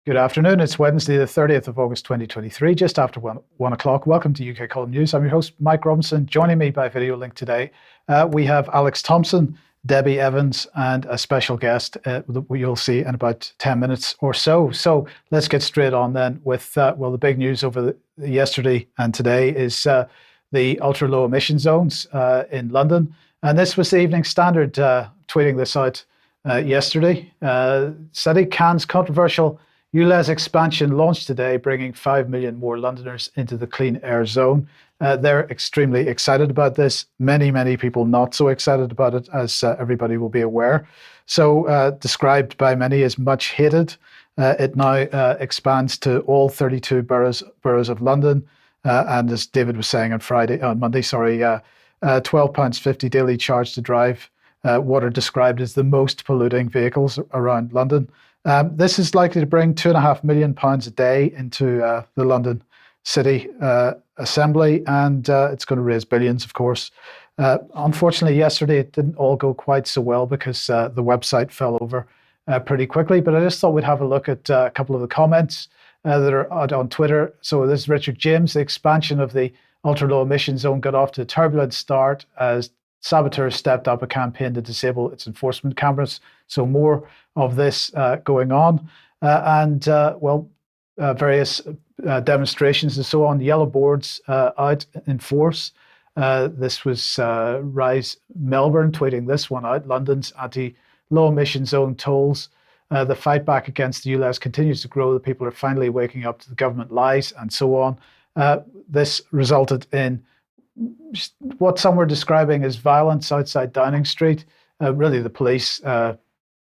Good afternoon. It's Wednesday, the 30th of August, 2023, just after 1 o'clock. Welcome to UK Column News. I'm your host, Mike Robinson. Joining me by video link today, we have Alex Thomson, Debi Evans, and a special guest that you'll see in about 10 minutes or so. So let's get straight on then with, the big news over yesterday and today is the ultra-low emission zones in London. And this was the Evening Standard tweeting this out yesterday. Sadiq Khan's controversial ULEZ expansion launched today, bringing 5 million more Londoners into the clean air zone. They're extremely excited about this. Many people not so excited about it, as everybody will be aware. So described by many as much hated, it now expands to all 32 boroughs of London. And as David was saying on Monday, £12.50 daily charge to drive what are described as the most polluting vehicles around London. This is likely to bring £2.5 million a day into the London City Assembly, and it's going to raise billions, of course. Unfortunately, yesterday it didn't all go quite so well because the website fell over pretty quickly, but I just thought we'd have a look at a couple of the comments that are out on Twitter. So this is Richard James. The expansion of the ultra-low emission zone got off to a turbulent start as saboteurs stepped up a campaign to disable its enforcement cameras. So more of this going on. Various demonstrations and so on, yellow boards out in force. This was Rise Melbourne tweeting this one out. London's anti-low emission zone tolls. The fight back against the ULEZ continues to grow. The people are finally waking up to the government lies and so on. This resulted in what some were describing as violence outside Downing Street. Really the police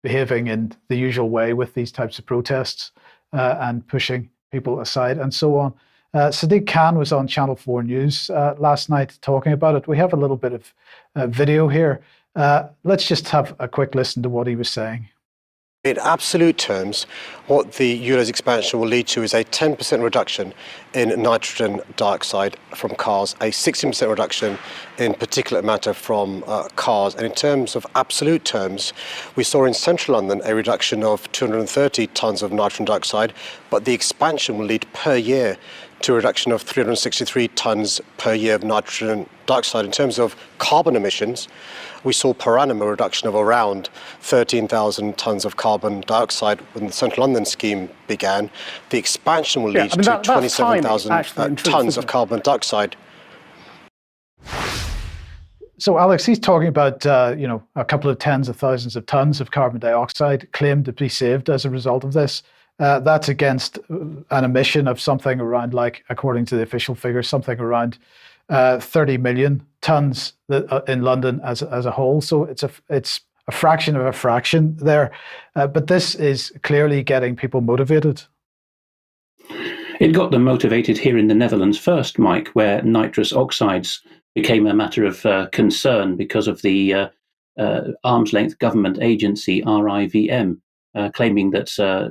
behaving in the usual way with these types of protests and pushing people aside and so on. Sadiq Khan was on Channel 4 News last night talking about it. We have a little bit of video here. Let's just have a quick listen to what he was saying. In absolute terms, what the ULEZ expansion will lead to is a 10% reduction in nitrogen dioxide from cars, a 16% reduction in particulate matter from cars. And in terms of absolute terms, we saw in central London a reduction of 230 tonnes of nitrogen dioxide, but the expansion will lead per year to a reduction of 363 tonnes per year of nitrogen dioxide. In terms of carbon emissions, we saw per annum a reduction of around 13,000 tonnes of carbon dioxide when the Central London scheme began. The expansion will lead to 27,000 tonnes of carbon dioxide. So, Alex, he's talking about, a couple of tens of thousands of tonnes of carbon dioxide claimed to be saved as a result of this. That's against an emission of something around, according to the official figures, something around 30 million tonnes in London as a whole. So it's a fraction of a fraction there. But this is clearly getting people motivated. It got them motivated here in the Netherlands first, Mike, where nitrous oxides became a matter of concern because of the arm's length government agency, RIVM, claiming that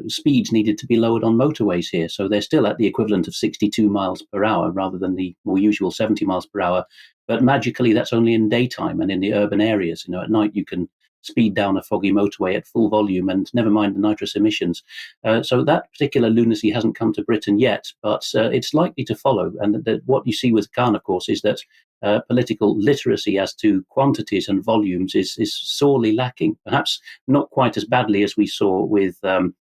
speeds needed to be lowered on motorways here. So they're still at the equivalent of 62 miles per hour rather than the more usual 70 miles per hour. But magically, that's only in daytime and in the urban areas. At night, you can speed down a foggy motorway at full volume and never mind the nitrous emissions. So that particular lunacy hasn't come to Britain yet, but it's likely to follow. And what you see with Khan, of course, is that political literacy as to quantities and volumes is sorely lacking, perhaps not quite as badly as we saw with the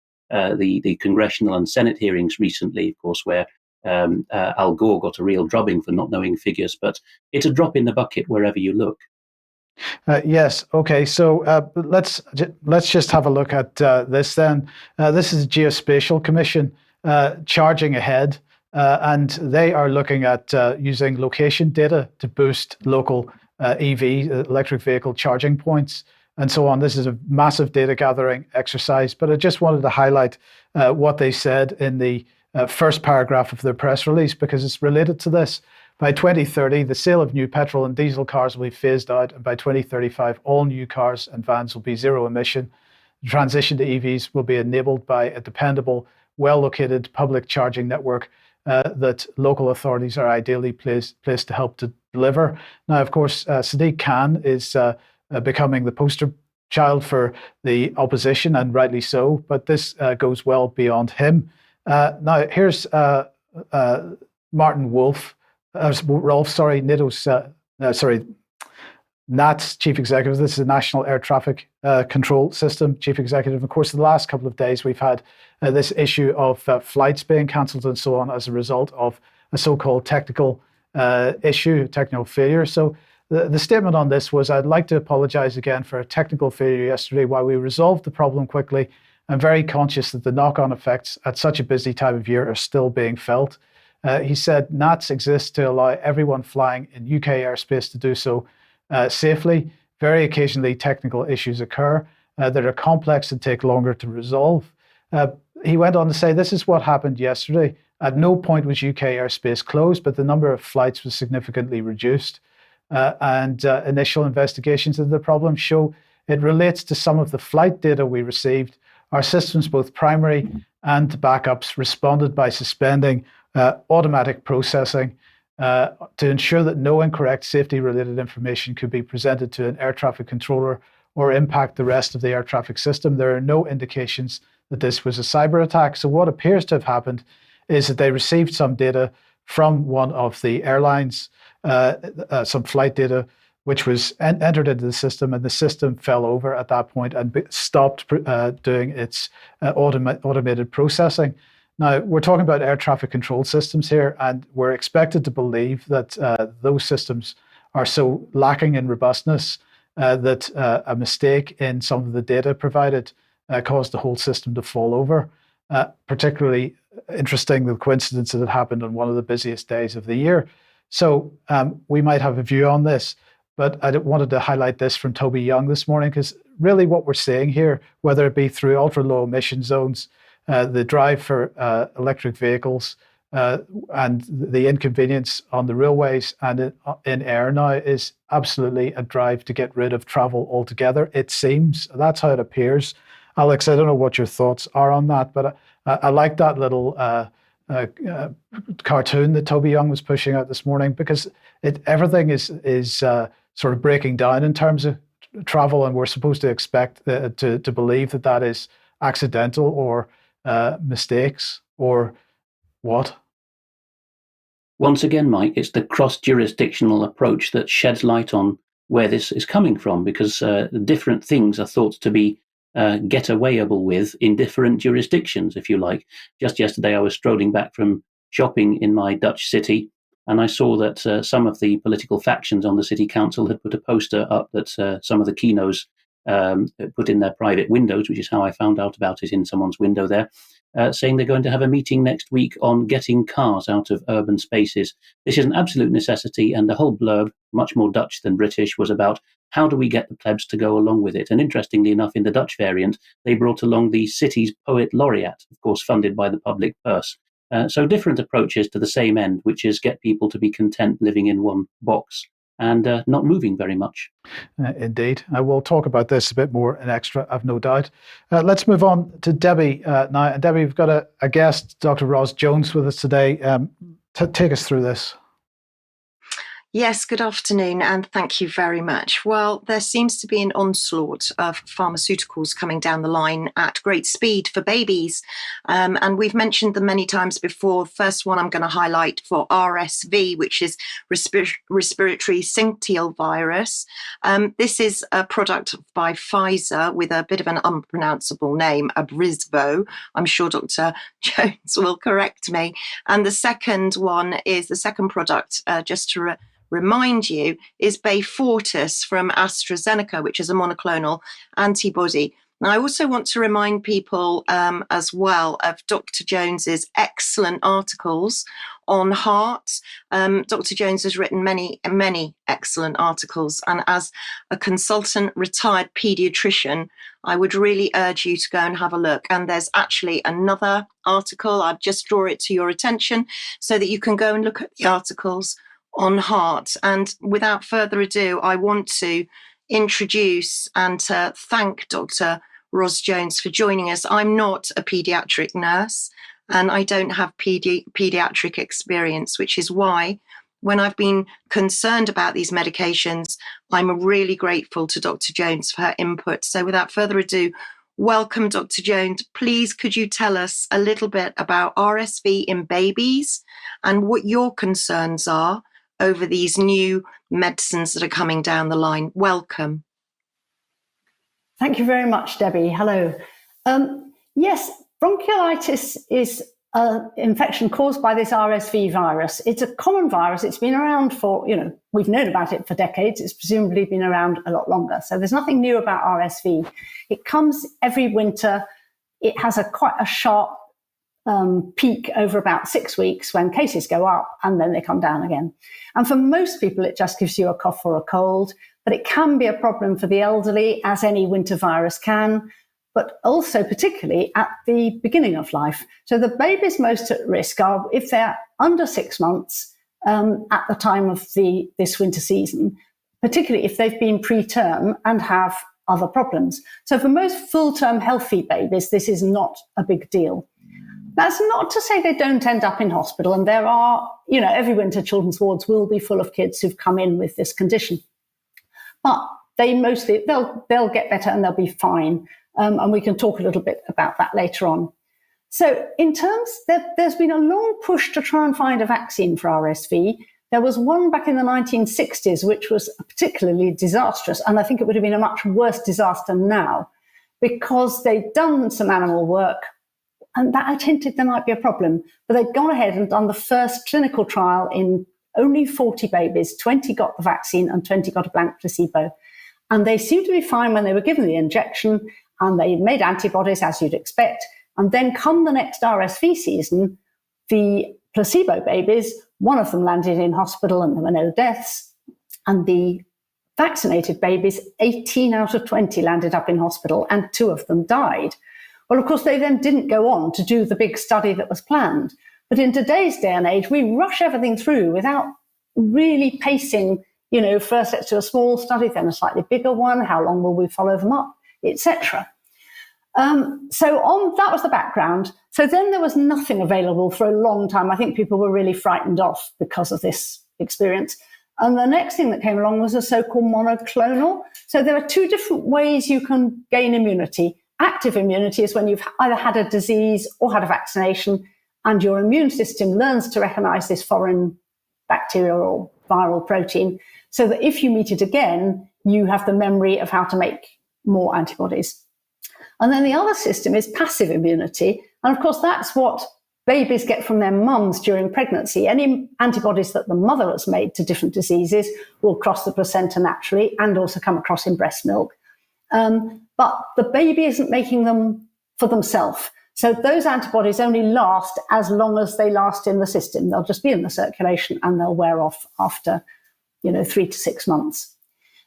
congressional and Senate hearings recently, of course, where Al Gore got a real drubbing for not knowing figures, but it's a drop in the bucket wherever you look. Yes. Okay. So let's just have a look at this then. This is the Geospatial Commission charging ahead, and they are looking at using location data to boost local EV, electric vehicle charging points, and so on. This is a massive data gathering exercise, but I just wanted to highlight what they said in the first paragraph of their press release because it's related to this. By 2030, the sale of new petrol and diesel cars will be phased out, and by 2035, all new cars and vans will be zero emission. The transition to EVs will be enabled by a dependable, well-located public charging network that local authorities are ideally placed to help to deliver. Now, of course, Sadiq Khan is becoming the poster child for the opposition, and rightly so, but this goes well beyond him. Now, here's Martin Rolfe, NAT's chief executive. This is the National Air Traffic Control System chief executive. Of course, the last couple of days we've had this issue of flights being cancelled and so on as a result of a so-called technical issue, technical failure. So the statement on this was, I'd like to apologise again for a technical failure yesterday. While we resolved the problem quickly, I'm very conscious that the knock-on effects at such a busy time of year are still being felt. He said NATs exist to allow everyone flying in UK airspace to do so safely. Very occasionally, technical issues occur that are complex and take longer to resolve. He went on to say, this is what happened yesterday. At no point was UK airspace closed, but the number of flights was significantly reduced. And initial investigations of the problem show it relates to some of the flight data we received. Our systems, both primary and backups, responded by suspending automatic processing to ensure that no incorrect safety-related information could be presented to an air traffic controller or impact the rest of the air traffic system. There are no indications that this was a cyber attack. So what appears to have happened is that they received some data from one of the airlines, some flight data, which was entered into the system, and the system fell over at that point and stopped doing its automated processing. Now, we're talking about air traffic control systems here, and we're expected to believe that those systems are so lacking in robustness that a mistake in some of the data provided caused the whole system to fall over. Particularly interesting, the coincidence that it happened on one of the busiest days of the year. So we might have a view on this, but I wanted to highlight this from Toby Young this morning, because really what we're seeing here, whether it be through ultra-low emission zones, the drive for electric vehicles, and the inconvenience on the railways and in air now, is absolutely a drive to get rid of travel altogether. It seems that's how it appears. Alex, I don't know what your thoughts are on that, but I like that little cartoon that Toby Young was pushing out this morning, because everything is sort of breaking down in terms of travel, and we're supposed to expect to believe that is accidental or mistakes or what? Once again, Mike, it's the cross-jurisdictional approach that sheds light on where this is coming from, because different things are thought to be get-awayable with in different jurisdictions, if you like. Just yesterday, I was strolling back from shopping in my Dutch city, and I saw that some of the political factions on the city council had put a poster up that some of the keynotes put in their private windows, which is how I found out about it in someone's window there, saying they're going to have a meeting next week on getting cars out of urban spaces. This is an absolute necessity, and the whole blurb, much more Dutch than British, was about how do we get the plebs to go along with it. And interestingly enough, in the Dutch variant, they brought along the city's poet laureate, of course funded by the public purse. So different approaches to the same end, which is get people to be content living in one box and not moving very much. Indeed. We'll talk about this a bit more in extra, I've no doubt. Let's move on to Debi now. And Debi, we've got a guest, Dr Ros Jones, with us today. Take us through this. Yes, good afternoon, and thank you very much. Well, there seems to be an onslaught of pharmaceuticals coming down the line at great speed for babies. And we've mentioned them many times before. First one I'm going to highlight for RSV, which is respiratory syncytial virus. This is a product by Pfizer with a bit of an unpronounceable name, Abrysvo. I'm sure Dr. Jones will correct me. And the second one is the second product, just to remind you, is Beyfortus from AstraZeneca, which is a monoclonal antibody. Now, I also want to remind people as well of Dr. Jones's excellent articles on heart. Dr. Jones has written many, many excellent articles, and as a consultant retired paediatrician, I would really urge you to go and have a look. And there's actually another article. I'll just draw it to your attention so that you can go and look at the articles on heart. And without further ado, I want to introduce and to thank Dr. Ros Jones for joining us. I'm not a paediatric nurse and I don't have paediatric experience, which is why when I've been concerned about these medications, I'm really grateful to Dr. Jones for her input. So without further ado, welcome, Dr. Jones. Please, could you tell us a little bit about RSV in babies and what your concerns are over these new medicines that are coming down the line? Welcome. Thank you very much, Debbie. Hello. Yes, bronchiolitis is an infection caused by this RSV virus. It's a common virus. It's been around for, we've known about it for decades. It's presumably been around a lot longer. So there's nothing new about RSV. It comes every winter. It has quite a sharp peak over about 6 weeks when cases go up and then they come down again. And for most people, it just gives you a cough or a cold, but it can be a problem for the elderly, as any winter virus can, but also particularly at the beginning of life. So the babies most at risk are if they're under 6 months at the time of this winter season, particularly if they've been preterm and have other problems. So for most full-term healthy babies, this is not a big deal. That's not to say they don't end up in hospital. And there are, every winter children's wards will be full of kids who've come in with this condition. But they'll get better and they'll be fine. And we can talk a little bit about that later on. So in terms, there's been a long push to try and find a vaccine for RSV. There was one back in the 1960s, which was particularly disastrous. And I think it would have been a much worse disaster now because they'd done some animal work and that had hinted there might be a problem. But they'd gone ahead and done the first clinical trial in only 40 babies. 20 got the vaccine and 20 got a blank placebo. And they seemed to be fine when they were given the injection. And they made antibodies, as you'd expect. And then come the next RSV season, the placebo babies, one of them landed in hospital and there were no deaths. And the vaccinated babies, 18 out of 20 landed up in hospital and 2 of them died. Well, of course, they then didn't go on to do the big study that was planned. But in today's day and age, we rush everything through without really pacing, first let's do a small study, then a slightly bigger one. How long will we follow them up? Etc. That was the background. So then there was nothing available for a long time. I think people were really frightened off because of this experience. And the next thing that came along was a so-called monoclonal. So there are 2 different ways you can gain immunity. Active immunity is when you've either had a disease or had a vaccination and your immune system learns to recognize this foreign bacterial or viral protein so that if you meet it again, you have the memory of how to make more antibodies. And then the other system is passive immunity. And of course, that's what babies get from their mums during pregnancy. Any antibodies that the mother has made to different diseases will cross the placenta naturally and also come across in breast milk. But the baby isn't making them for themselves. So those antibodies only last as long as they last in the system. They'll just be in the circulation and they'll wear off after, 3 to 6 months.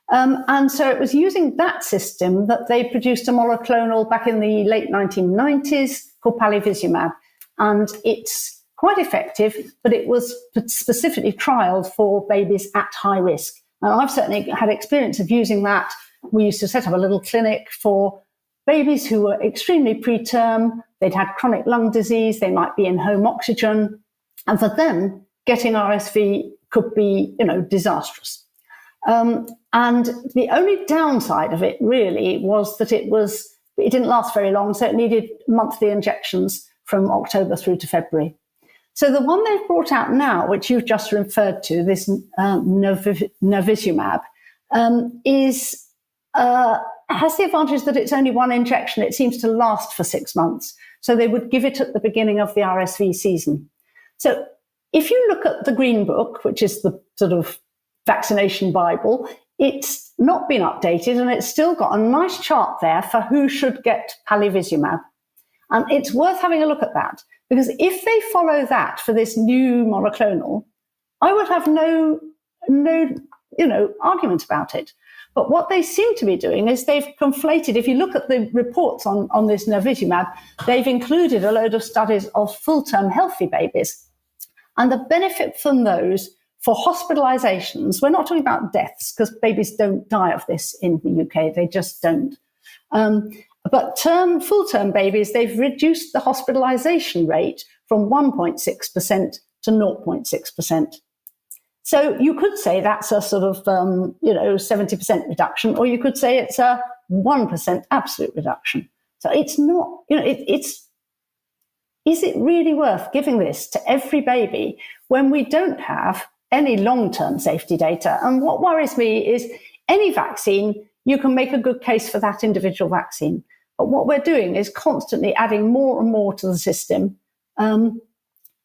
And so it was using that system that they produced a monoclonal back in the late 1990s called palivizumab. And it's quite effective, but it was specifically trialed for babies at high risk. And I've certainly had experience of using that. We used to set up a little clinic for babies who were extremely preterm. They'd had chronic lung disease. They might be in home oxygen. And for them, getting RSV could be, disastrous. And the only downside of it really was that it didn't last very long, so it needed monthly injections from October through to February. So the one they've brought out now, which you've just referred to, this navizumab, has the advantage that it's only one injection. It seems to last for 6 months. So they would give it at the beginning of the RSV season. So if you look at the Green Book, which is the sort of vaccination Bible, it's not been updated and it's still got a nice chart there for who should get palivizumab. And it's worth having a look at that, because if they follow that for this new monoclonal, I would have no argument about it. But what they seem to be doing is they've conflated, if you look at the reports on this navizumab, they've included a load of studies of full-term healthy babies. And the benefit from those for hospitalizations, we're not talking about deaths, because babies don't die of this in the UK, they just don't. But full-term babies, they've reduced the hospitalization rate from 1.6% to 0.6%. So you could say that's a sort of 70% reduction, or you could say it's a 1% absolute reduction. So it's not, is it really worth giving this to every baby when we don't have any long-term safety data? And what worries me is any vaccine, you can make a good case for that individual vaccine. But what we're doing is constantly adding more and more to the system.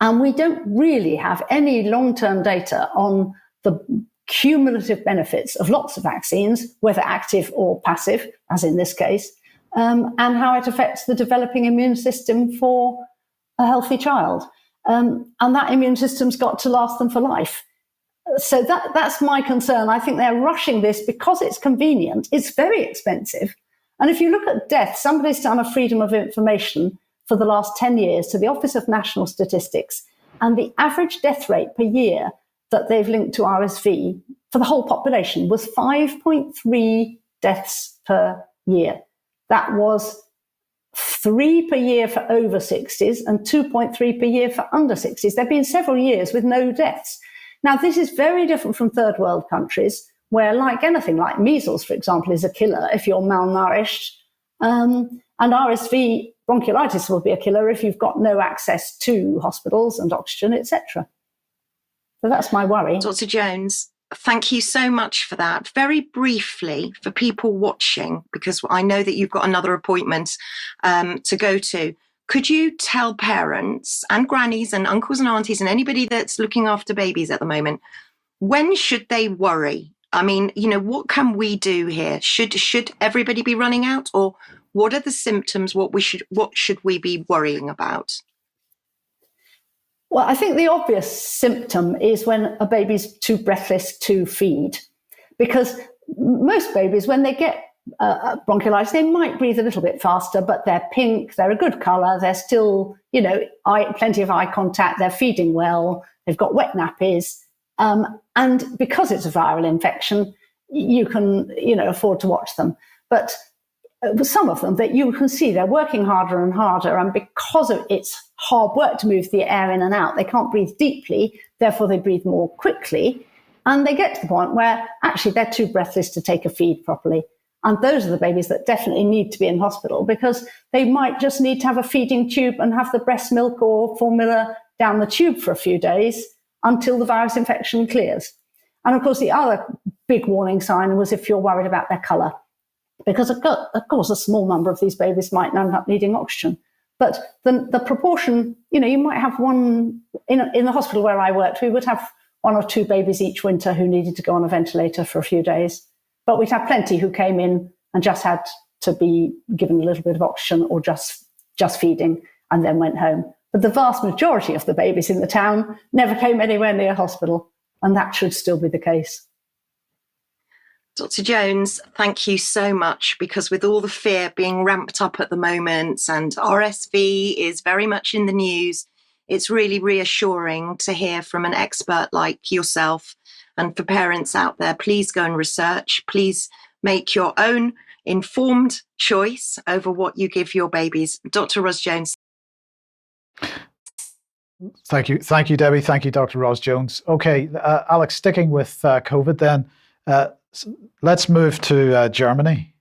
And we don't really have any long-term data on the cumulative benefits of lots of vaccines, whether active or passive, as in this case, and how it affects the developing immune system for a healthy child. And that immune system's got to last them for life. So that's my concern. I think they're rushing this because it's convenient. It's very expensive. And if you look at death, somebody's done a freedom of information for the last 10 years to the Office of National Statistics, and the average death rate per year that they've linked to RSV for the whole population was 5.3 deaths per year. That was 3 per year for over 60s and 2.3 per year for under 60s. There have been several years with no deaths. Now, this is very different from third world countries where, like anything like measles, for example, is a killer if you're malnourished. And RSV bronchiolitis will be a killer if you've got no access to hospitals and oxygen, etc. So that's my worry. Dr. Jones, thank you so much for that. Very briefly, for people watching, because I know that you've got another appointment to go to, could you tell parents and grannies and uncles and aunties and anybody that's looking after babies at the moment, when should they worry? I mean, what can we do here? Should everybody be running out, or what are the symptoms? What should we be worrying about? Well, I think the obvious symptom is when a baby's too breathless to feed, because most babies, when they get bronchiolitis, they might breathe a little bit faster, but they're pink, they're a good colour, they're still, plenty of eye contact, they're feeding well, they've got wet nappies. And because it's a viral infection, you can, afford to watch them. But some of them that you can see they're working harder and harder, and because of it's hard work to move the air in and out, they can't breathe deeply, therefore they breathe more quickly, and they get to the point where actually they're too breathless to take a feed properly. And those are the babies that definitely need to be in hospital, because they might just need to have a feeding tube and have the breast milk or formula down the tube for a few days until the virus infection clears. And of course, the other big warning sign was if you're worried about their colour, because of course a small number of these babies might end up needing oxygen. But the proportion, you might have one, in the hospital where I worked, we would have 1 or 2 babies each winter who needed to go on a ventilator for a few days. But we'd have plenty who came in and just had to be given a little bit of oxygen or just feeding and then went home. But the vast majority of the babies in the town never came anywhere near hospital, and that should still be the case. Dr. Jones, thank you so much, because with all the fear being ramped up at the moment and RSV is very much in the news, it's really reassuring to hear from an expert like yourself. And for parents out there, please go and research. Please make your own informed choice over what you give your babies. Dr. Ros Jones. Thank you, Debi. Thank you, Dr. Ros Jones. Okay, Alex, sticking with COVID then, let's move to Germany.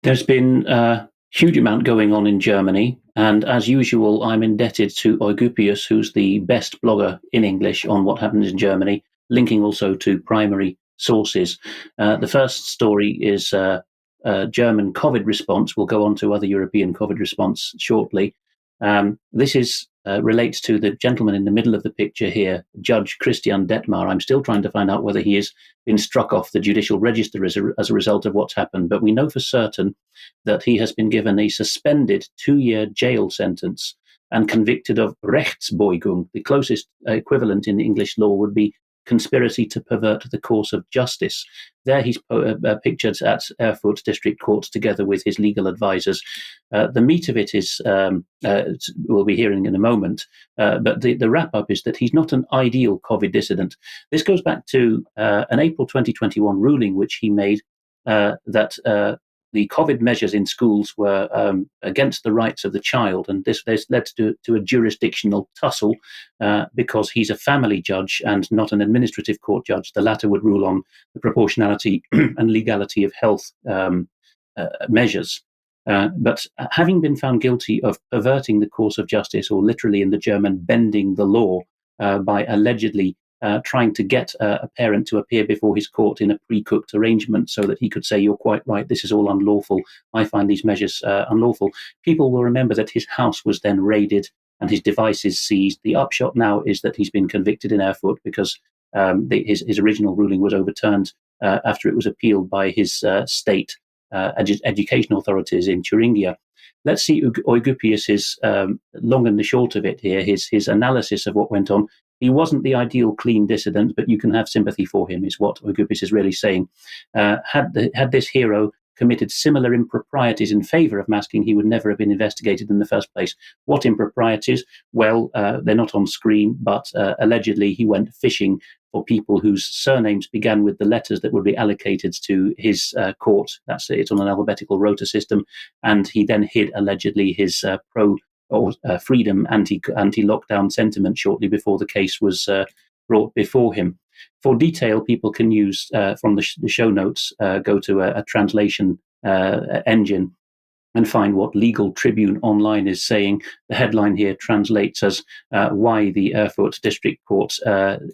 There's been a huge amount going on in Germany, and as usual, I'm indebted to Eugupius, who's the best blogger in English on what happens in Germany, linking also to primary sources. The first story is German COVID response. We'll go on to other European COVID response shortly. This relates to the gentleman in the middle of the picture here, Judge Christian Detmar. I'm still trying to find out whether he has been struck off the judicial register as a result of what's happened, but we know for certain that he has been given a suspended 2-year jail sentence and convicted of Rechtsbeugung. The closest equivalent in English law would be conspiracy to pervert the course of justice. There he's pictured at Erfurt District Court together with his legal advisors. The meat of it is, we'll be hearing in a moment, but the wrap-up is that he's not an ideal COVID dissident. This goes back to an April 2021 ruling which he made that the COVID measures in schools were against the rights of the child, and this led to a jurisdictional tussle because he's a family judge and not an administrative court judge. The latter would rule on the proportionality and legality of health measures. But having been found guilty of perverting the course of justice, or literally in the German, bending the law, by allegedly trying to get a parent to appear before his court in a pre-cooked arrangement so that he could say, you're quite right, this is all unlawful, I find these measures unlawful. People will remember that his house was then raided and his devices seized. The upshot now is that he's been convicted in Erfurt because his original ruling was overturned after it was appealed by his state education authorities in Thuringia. Let's see Eugupius's long and the short of it here, his analysis of what went on. He wasn't the ideal clean dissident, but you can have sympathy for him, is what Eugupius is really saying. Had this hero committed similar improprieties in favour of masking, he would never have been investigated in the first place. What improprieties? Well, they're not on screen, but allegedly he went fishing for people whose surnames began with the letters that would be allocated to his court. It's on an alphabetical rota system, and he then hid allegedly his freedom anti-lockdown sentiment shortly before the case was brought before him. For detail, people can use from the show notes, go to a translation engine and find what Legal Tribune Online is saying. The headline here translates as why the Erfurt District Court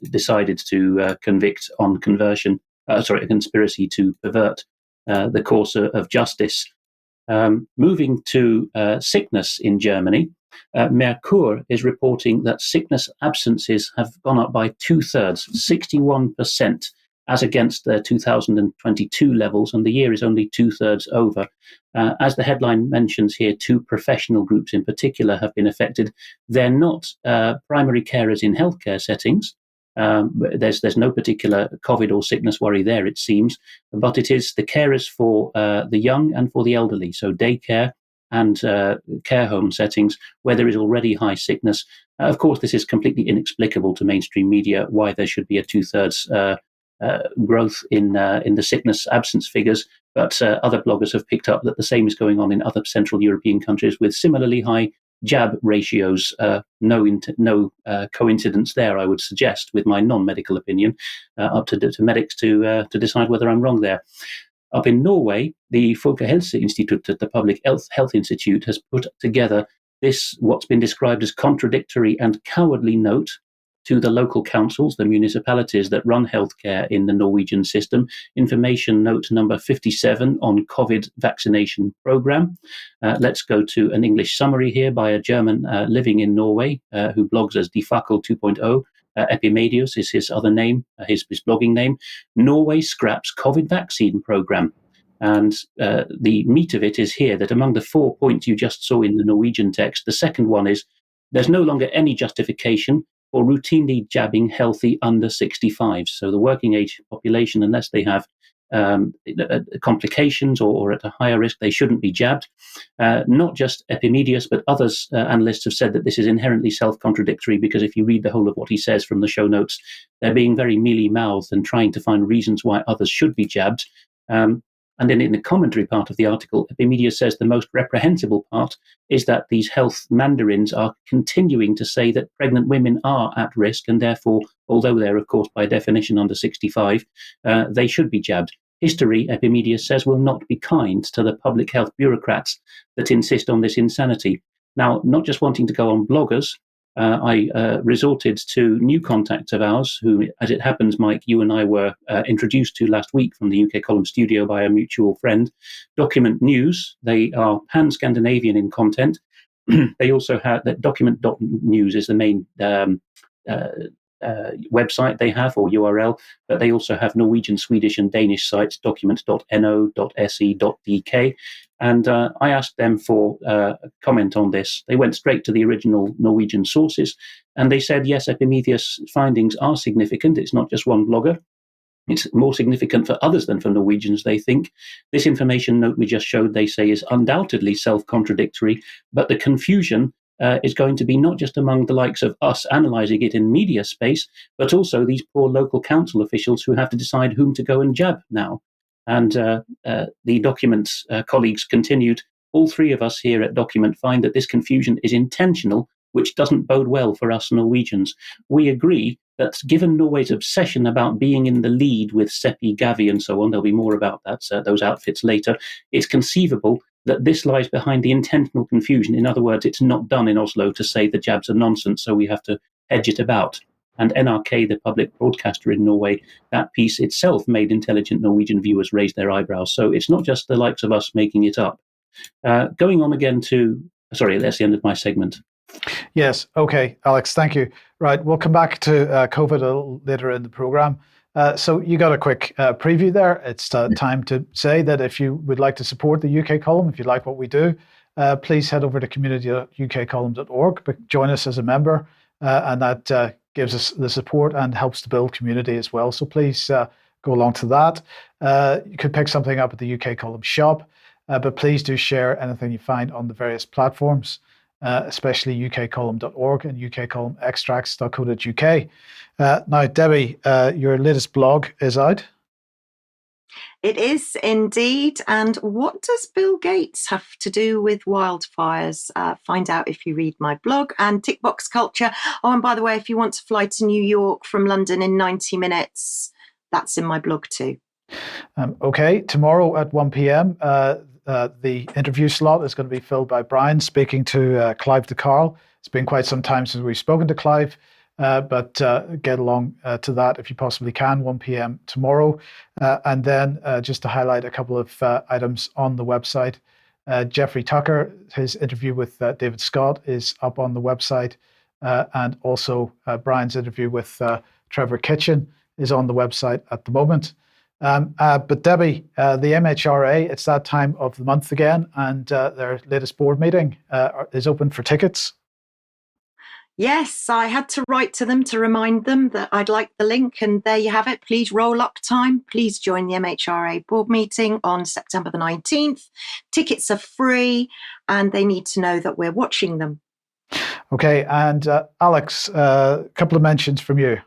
decided to convict on a conspiracy to pervert the course of justice. Moving to sickness in Germany, Merkur is reporting that sickness absences have gone up by 2/3, 61%, as against the 2022 levels, and the year is only 2/3 over. As the headline mentions here, 2 professional groups in particular have been affected. They're not primary carers in healthcare settings. There's no particular COVID or sickness worry there, it seems, but it is the carers for the young and for the elderly, so daycare and care home settings where there is already high sickness. Of course, this is completely inexplicable to mainstream media, why there should be a 2/3 growth in the sickness absence figures, but other bloggers have picked up that the same is going on in other Central European countries with similarly high jab ratios. No coincidence there, I would suggest, with my non-medical opinion, up to medics to decide whether I'm wrong there. Up in Norway, the Folkehelseinstituttet, the Public Health Institute, has put together what's been described as contradictory and cowardly note to the local councils, the municipalities that run healthcare in the Norwegian system. Information note number 57 on COVID vaccination program. Let's go to an English summary here by a German living in Norway who blogs as Defakel 2.0. Epimedius is his other name, his blogging name. Norway scraps COVID vaccine program. And the meat of it is here, that among the 4 points you just saw in the Norwegian text, the second one is there's no longer any justification for routinely jabbing healthy under 65. So the working age population, unless they have complications or at a higher risk, they shouldn't be jabbed. Not just Epimedius, but others, analysts have said that this is inherently self-contradictory, because if you read the whole of what he says from the show notes, they're being very mealy-mouthed and trying to find reasons why others should be jabbed. And then in the commentary part of the article, Epimedius says the most reprehensible part is that these health mandarins are continuing to say that pregnant women are at risk, and therefore, although they're, of course, by definition under 65, they should be jabbed. History, Epimedius says, will not be kind to the public health bureaucrats that insist on this insanity. Now, not just wanting to go on bloggers, I resorted to new contacts of ours who, as it happens, Mike, you and I were introduced to last week from the UK Column studio by a mutual friend. Document News. They are pan-Scandinavian in content. They also have that document.news is the main website they have, or URL, but they also have Norwegian, Swedish and Danish sites, document.no.se.dk. And I asked them for a comment on this. They went straight to the original Norwegian sources, and they said, yes, Epimedius' findings are significant. It's not just one blogger. It's more significant for others than for Norwegians, they think. This information note we just showed, they say, is undoubtedly self-contradictory, but the confusion is going to be not just among the likes of us analysing it in media space, but also these poor local council officials who have to decide whom to go and jab now. And the Document's colleagues continued, all three of us here at Document find that this confusion is intentional, which doesn't bode well for us Norwegians. We agree that given Norway's obsession about being in the lead with Seppi, Gavi and so on, there'll be more about that, those outfits later, it's conceivable that this lies behind the intentional confusion. In other words, it's not done in Oslo to say the jabs are nonsense, so we have to hedge it about. And NRK, the public broadcaster in Norway, that piece itself made intelligent Norwegian viewers raise their eyebrows. So it's not just the likes of us making it up. Going on again to, sorry, that's the end of my segment. Yes. Okay, Alex, thank you. Right, we'll come back to COVID a little later in the program. So you got a quick preview there. It's time to say that if you would like to support the UK column, if you like what we do, please head over to community.ukcolumn.org, but join us as a member, and that gives us the support and helps to build community as well. So please go along to that. You could pick something up at the UK column shop, but please do share anything you find on the various platforms. Especially ukcolumn.org and ukcolumnextracts.co.uk. Now, Debi, your latest blog is out. It is indeed. And what does Bill Gates have to do with wildfires? Find out if you read my blog. And Tick Box Culture. Oh, and by the way, if you want to fly to New York from London in 90 minutes, that's in my blog too. Okay, tomorrow at 1 p.m., the interview slot is going to be filled by Brian speaking to Clive de Carl. It's been quite some time since we've spoken to Clive, but get along to that if you possibly can, 1 p.m. tomorrow. And then just to highlight a couple of items on the website, Jeffrey Tucker, his interview with David Scott is up on the website, and also Brian's interview with Trevor Kitchen is on the website at the moment. But Debi, the MHRA, it's that time of the month again, and their latest board meeting is open for tickets. Yes, I had to write to them to remind them that I'd like the link, and there you have it. Please roll up time. Please join the MHRA board meeting on September the 19th. Tickets are free, and they need to know that we're watching them. Okay, and Alex, a couple of mentions from you.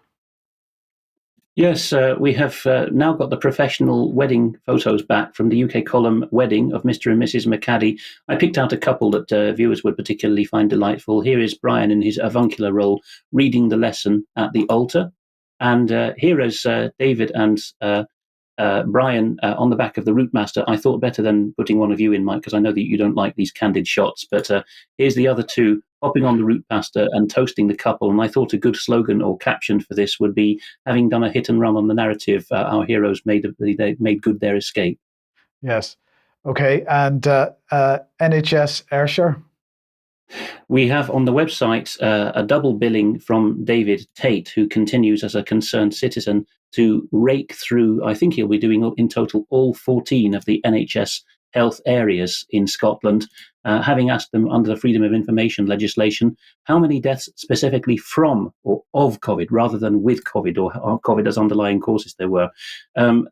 Yes, we have now got the professional wedding photos back from the UK column wedding of Mr. and Mrs. McCaddy. I picked out a couple that viewers would particularly find delightful. Here is Brian in his avuncular role reading the lesson at the altar. And here is David and Brian on the back of the Routemaster. I thought better than putting one of you in, Mike, because I know that you don't like these candid shots. But here's the other two hopping on the Routemaster and toasting the couple. And I thought a good slogan or caption for this would be, having done a hit and run on the narrative, our heroes made good their escape. Yes. Okay. And NHS Ayrshire? We have on the website a double billing from David Tate, who continues as a concerned citizen to rake through, I think he'll be doing in total all 14 of the NHS health areas in Scotland, having asked them under the Freedom of Information legislation how many deaths specifically from or of COVID rather than with COVID or COVID as underlying causes there were.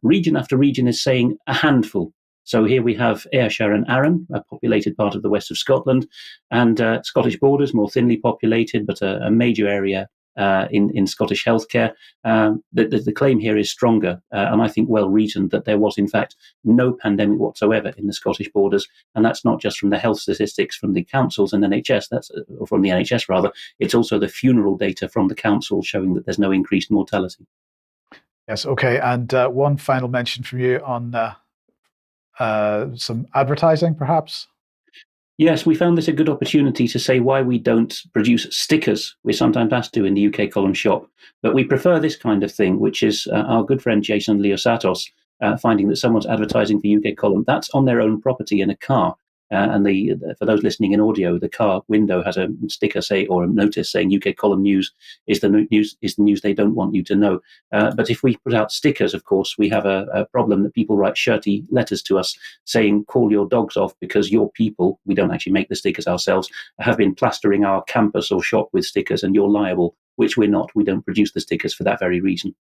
Region after region is saying a handful. So here we have Ayrshire and Arran, a populated part of the west of Scotland, and Scottish Borders, more thinly populated, but a major area in Scottish healthcare. The claim here is stronger, and I think well reasoned, that there was in fact no pandemic whatsoever in the Scottish Borders, and that's not just from the health statistics from the councils and NHS, or from the NHS rather. It's also the funeral data from the council showing that there's no increased mortality. Yes. Okay. And one final mention from you on some advertising, perhaps. Yes, we found this a good opportunity to say why we don't produce stickers. We're sometimes asked to in the UK column shop, but we prefer this kind of thing, which is our good friend Jason Leosatos finding that someone's advertising for UK column. That's on their own property in a car. And for those listening in audio, the car window has a sticker or a notice saying UK column news is the news they don't want you to know. But if we put out stickers, of course, we have a problem that people write shirty letters to us saying, call your dogs off because your people, we don't actually make the stickers ourselves, have been plastering our campus or shop with stickers and you're liable, which we're not. We don't produce the stickers for that very reason.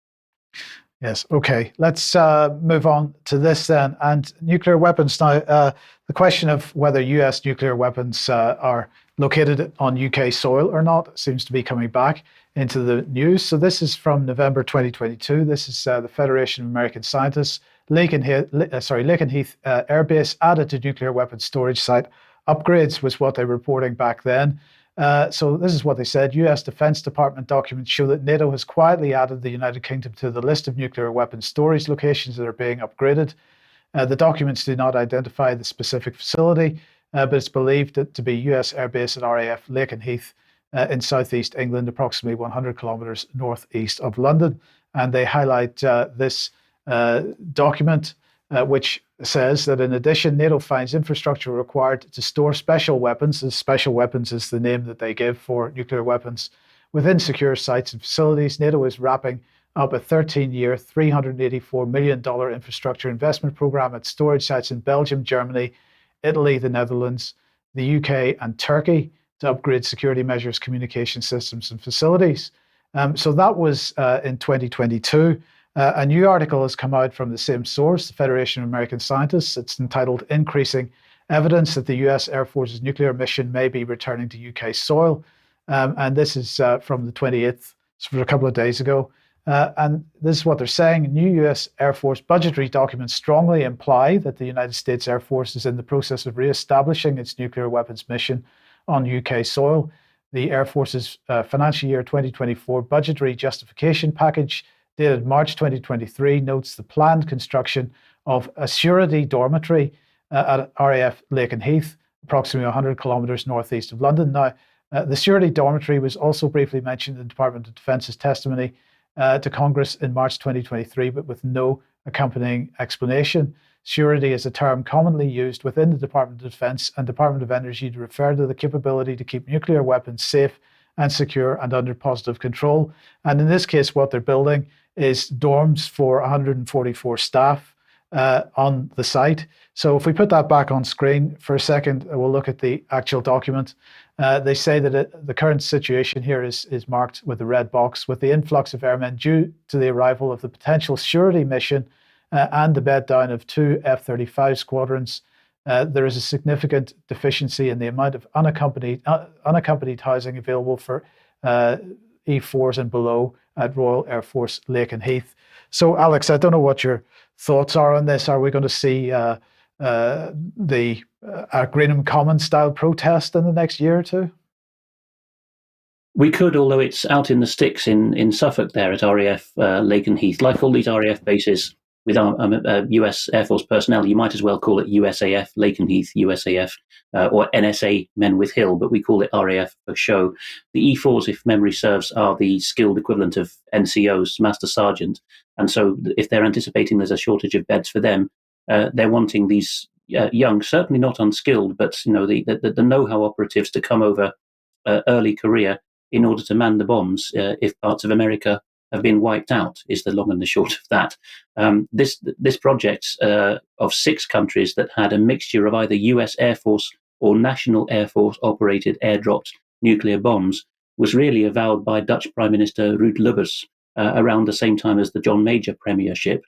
Yes. Okay. Let's move on to this then. And nuclear weapons. Now, the question of whether US nuclear weapons are located on UK soil or not seems to be coming back into the news. So this is from November 2022. This is the Federation of American Scientists. Lakenheath Air Base added to nuclear weapons storage site upgrades was what they were reporting back then. So this is what they said. US Defense Department documents show that NATO has quietly added the United Kingdom to the list of nuclear weapons storage locations that are being upgraded. The documents do not identify the specific facility, but it's believed to be US Air Base at RAF Lakenheath in southeast England, approximately 100 kilometres northeast of London. And they highlight this document, which says that in addition, NATO finds infrastructure required to store special weapons. And special weapons is the name that they give for nuclear weapons within secure sites and facilities. NATO is wrapping up a 13-year, $384 million infrastructure investment program at storage sites in Belgium, Germany, Italy, the Netherlands, the UK, and Turkey to upgrade security measures, communication systems, and facilities. So that was in 2022. A new article has come out from the same source, the Federation of American Scientists. It's entitled Increasing Evidence that the US Air Force's Nuclear Mission May Be Returning to UK Soil. And this is from the 28th, so for a couple of days ago. And this is what they're saying. New US Air Force budgetary documents strongly imply that the United States Air Force is in the process of re-establishing its nuclear weapons mission on UK soil. The Air Force's financial year 2024 budgetary justification package dated March 2023 notes the planned construction of a surety dormitory at RAF Lakenheath, approximately 100 kilometres northeast of London. Now, the surety dormitory was also briefly mentioned in the Department of Defence's testimony to Congress in March 2023, but with no accompanying explanation. Surety is a term commonly used within the Department of Defense and Department of Energy to refer to the capability to keep nuclear weapons safe and secure and under positive control. And in this case, what they're building is dorms for 144 staff on the site. So if we put that back on screen for a second, we'll look at the actual document. They say that the current situation here is marked with a red box. With the influx of airmen due to the arrival of the potential surety mission and the bed down of 2 F-35 squadrons, there is a significant deficiency in the amount of unaccompanied housing available for E4s and below at Royal Air Force Lakenheath. So, Alex, I don't know what your thoughts are on this. Are we going to see the Greenham Commons style protest in the next year or two? We could, although it's out in the sticks in Suffolk there at RAF Lakenheath. Like all these RAF bases with US Air Force personnel, you might as well call it USAF Lakenheath, USAF, or NSA Menwith Hill, but we call it RAF for show. The E4s, if memory serves, are the skilled equivalent of NCOs, Master Sergeant. And so if they're anticipating there's a shortage of beds for them, they're wanting these young, certainly not unskilled, but the know-how operatives to come over early career in order to man the bombs if parts of America have been wiped out, is the long and the short of that. This project of 6 countries that had a mixture of either US Air Force or National Air Force operated airdropped nuclear bombs was really avowed by Dutch Prime Minister Ruud Lubbers around the same time as the John Major premiership,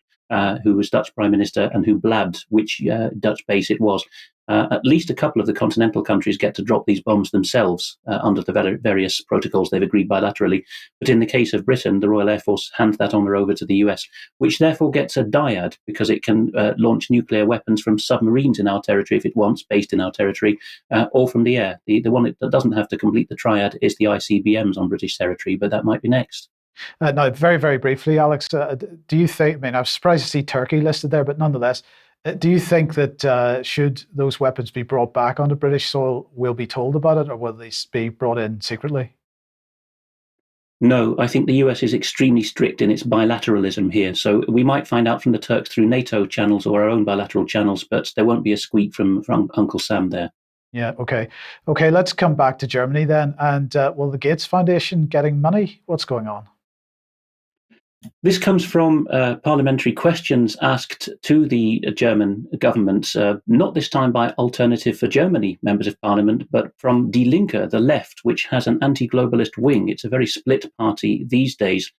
who was Dutch Prime Minister and who blabbed which Dutch base it was. At least a couple of the continental countries get to drop these bombs themselves under the various protocols they've agreed bilaterally. But in the case of Britain, the Royal Air Force hands that honour over to the US, which therefore gets a dyad because it can launch nuclear weapons from submarines in our territory if it wants, based in our territory, or from the air. The one that doesn't have to complete the triad is the ICBMs on British territory, but that might be next. Now, very, very briefly, Alex, do you think, I mean, I'm surprised to see Turkey listed there, but nonetheless, do you think that should those weapons be brought back onto British soil, we'll be told about it, or will they be brought in secretly? No, I think the US is extremely strict in its bilateralism here. So we might find out from the Turks through NATO channels or our own bilateral channels, but there won't be a squeak from Uncle Sam there. Yeah, okay. Okay, let's come back to Germany then. And will the Gates Foundation getting money? What's going on? This comes from parliamentary questions asked to the German government, not this time by Alternative for Germany members of parliament, but from Die Linke, the left, which has an anti-globalist wing. It's a very split party these days.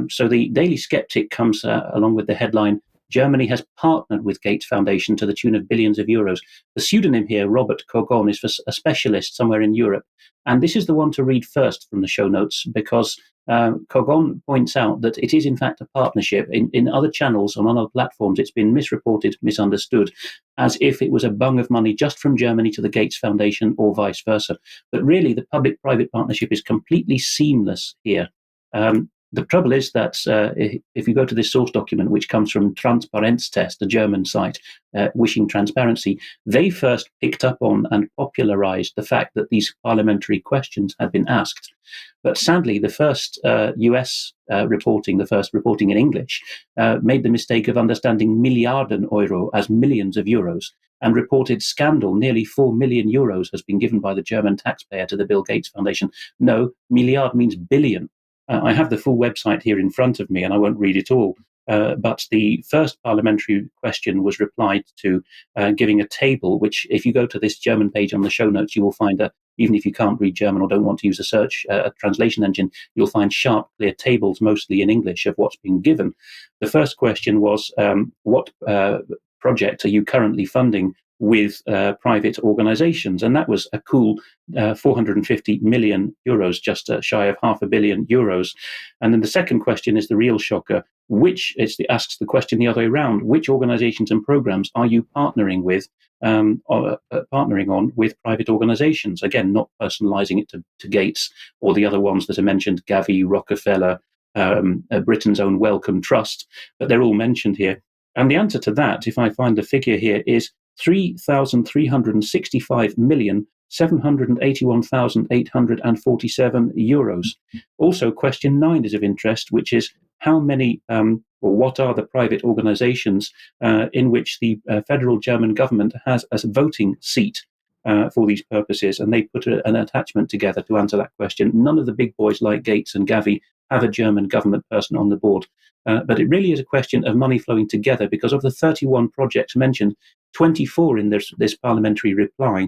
So the Daily Skeptic comes along with the headline, Germany has partnered with Gates Foundation to the tune of billions of euros. The pseudonym here, Robert Kogon, is for a specialist somewhere in Europe. And this is the one to read first from the show notes, because Kogon points out that it is in fact a partnership. In other channels and on other platforms, it's been misreported, misunderstood, as if it was a bung of money just from Germany to the Gates Foundation or vice versa. But really, the public-private partnership is completely seamless here. The trouble is that if you go to this source document, which comes from Transparenztest, a German site wishing transparency, they first picked up on and popularized the fact that these parliamentary questions had been asked. But sadly, the first US reporting, the first reporting in English, made the mistake of understanding Milliarden Euro as millions of euros and reported scandal. Nearly 4 million euros has been given by the German taxpayer to the Bill Gates Foundation. No, Milliard means billion. I have the full website here in front of me, and I won't read it all. But the first parliamentary question was replied to giving a table, which if you go to this German page on the show notes, you will find that even if you can't read German or don't want to use a search translation engine, you'll find sharp, clear tables, mostly in English, of what's been given. The first question was, what project are you currently funding with private organizations? And that was a cool 450 million euros, just shy of €500 million. And then the second question is the real shocker, asks the question the other way around: which organizations and programs are you partnering with, partnering on with private organizations? Again, not personalizing it to Gates or the other ones that are mentioned, Gavi, Rockefeller, Britain's own Wellcome Trust, but they're all mentioned here. And the answer to that, if I find the figure here, is 3,365,781,847 euros. Also, question 9 is of interest, which is how many or what are the private organizations in which the federal German government has as a voting seat for these purposes? And they put an attachment together to answer that question. None of the big boys like Gates and Gavi have a German government person on the board. But it really is a question of money flowing together, because of the 31 projects mentioned, 24 in this parliamentary reply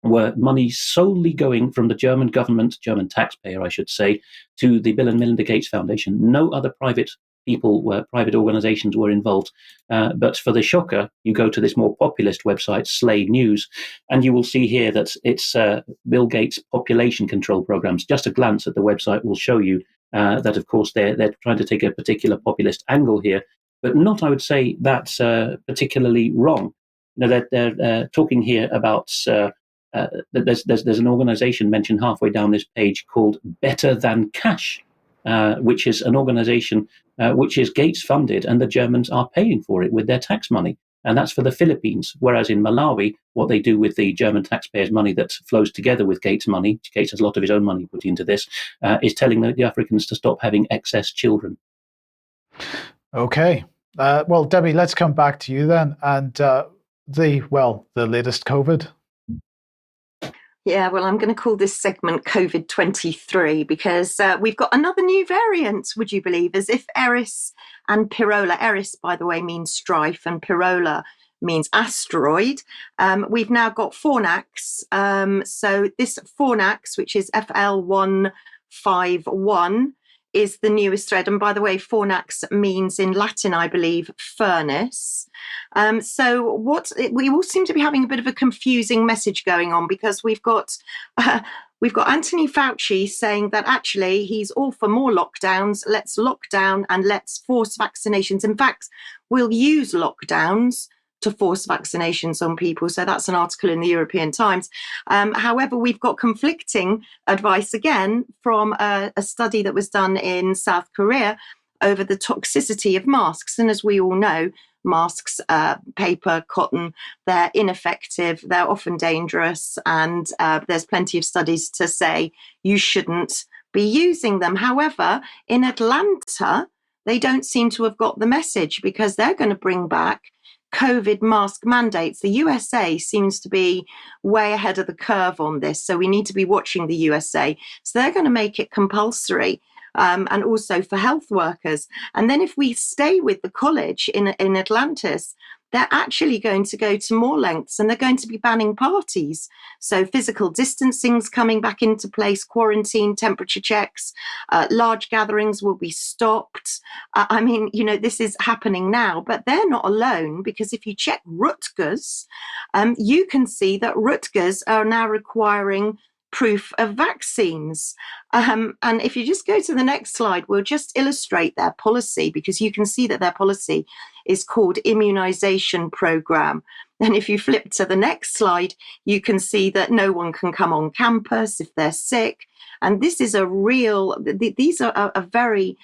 were money solely going from the German government, German taxpayer, I should say, to the Bill and Melinda Gates Foundation. No other private organizations were involved. But for the shocker, you go to this more populist website, Slay News, and you will see here that it's Bill Gates' population control programs. Just a glance at the website will show you that, of course, they're trying to take a particular populist angle here, but not, I would say, that's particularly wrong. They're talking here about there's an organization mentioned halfway down this page called Better Than Cash, which is an organization which is Gates funded, and the Germans are paying for it with their tax money. And that's for the Philippines. Whereas in Malawi, what they do with the German taxpayers' money that flows together with Gates' money, Gates has a lot of his own money put into this, is telling the Africans to stop having excess children. Okay. Well, Debbie, let's come back to you then. And the latest COVID. Yeah, well, I'm going to call this segment COVID-23 because we've got another new variant, would you believe, as if Eris and Pirola. Eris, by the way, means strife, and Pirola means asteroid. We've now got Fornax. So this Fornax, which is FL151, is the newest thread. And by the way, Fornax means in Latin, I believe, furnace. So we all seem to be having a bit of a confusing message going on, because we've got Anthony Fauci saying that actually he's all for more lockdowns. Let's lock down and let's force vaccinations. In fact, we'll use lockdowns to force vaccinations on people. So that's an article in the European Times. However, we've got conflicting advice again from a study that was done in South Korea over the toxicity of masks. And as we all know, masks, paper, cotton, they're ineffective, they're often dangerous, and there's plenty of studies to say you shouldn't be using them. However, in Atlanta, they don't seem to have got the message, because they're going to bring back COVID mask mandates. The USA seems to be way ahead of the curve on this, so we need to be watching the USA. So they're going to make it compulsory, and also for health workers. And then if we stay with the college in Atlantis, they're actually going to go to more lengths, and they're going to be banning parties. So physical distancing's coming back into place, quarantine, temperature checks, large gatherings will be stopped. I mean, this is happening now, but they're not alone, because if you check Rutgers, you can see that Rutgers are now requiring proof of vaccines. And if you just go to the next slide, we'll just illustrate their policy, because you can see that their policy is called Immunization Program. And if you flip to the next slide, you can see that no one can come on campus if they're sick. And this is these are a very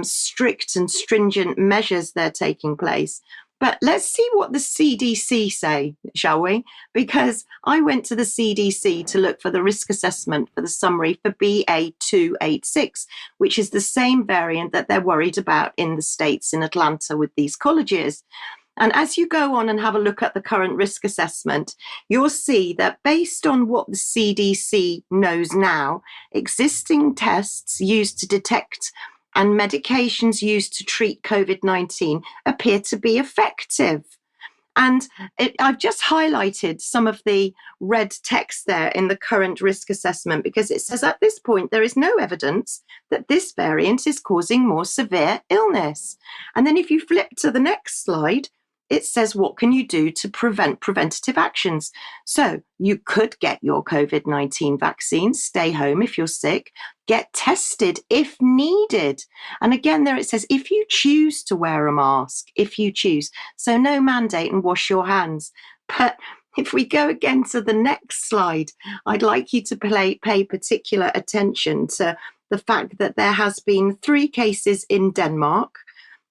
strict and stringent measures they're taking place. But let's see what the CDC say, shall we? Because I went to the CDC to look for the risk assessment for the summary for BA.2.86, which is the same variant that they're worried about in the States, in Atlanta, with these colleges. And as you go on and have a look at the current risk assessment, you'll see that based on what the CDC knows now, existing tests used to detect and medications used to treat COVID-19 appear to be effective. And I've just highlighted some of the red text there in the current risk assessment, because it says at this point, there is no evidence that this variant is causing more severe illness. And then if you flip to the next slide, it says, what can you do to prevent preventative actions? So you could get your COVID-19 vaccine, stay home if you're sick, get tested if needed. And again, there it says, if you choose to wear a mask, if you choose. So no mandate, and wash your hands. But if we go again to the next slide, I'd like you to pay particular attention to the fact that there has been 3 cases in Denmark,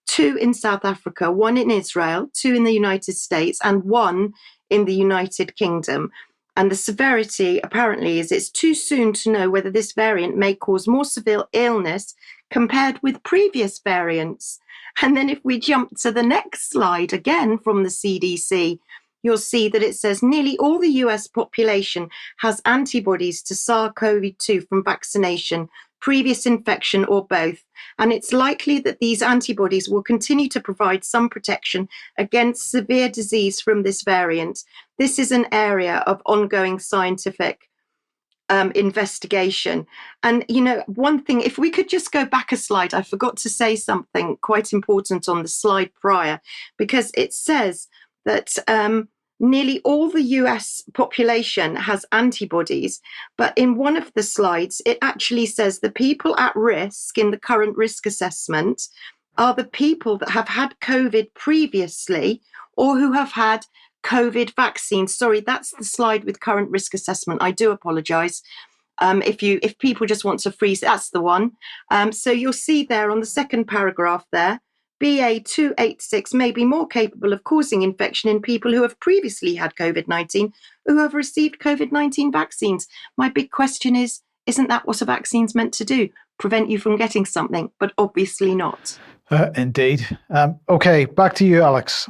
2 in South Africa, 1 in Israel, 2 in the United States, and 1 in the United Kingdom. And the severity apparently is it's too soon to know whether this variant may cause more severe illness compared with previous variants. And then if we jump to the next slide, again from the CDC, you'll see that it says nearly all the US population has antibodies to SARS-CoV-2 from vaccination, previous infection, or both. And it's likely that these antibodies will continue to provide some protection against severe disease from this variant. This is an area of ongoing scientific investigation. And, one thing, if we could just go back a slide, I forgot to say something quite important on the slide prior, because it says that nearly all the US population has antibodies, but in one of the slides, it actually says the people at risk in the current risk assessment are the people that have had COVID previously or who have had COVID vaccines. Sorry, that's the slide with current risk assessment. I do apologize. If people just want to freeze, that's the one. So you'll see there on the second paragraph there, BA.2.86 may be more capable of causing infection in people who have previously had COVID-19, who have received COVID-19 vaccines. My big question is, isn't that what a vaccine's meant to do? Prevent you from getting something, but obviously not. Indeed. Okay, back to you, Alex.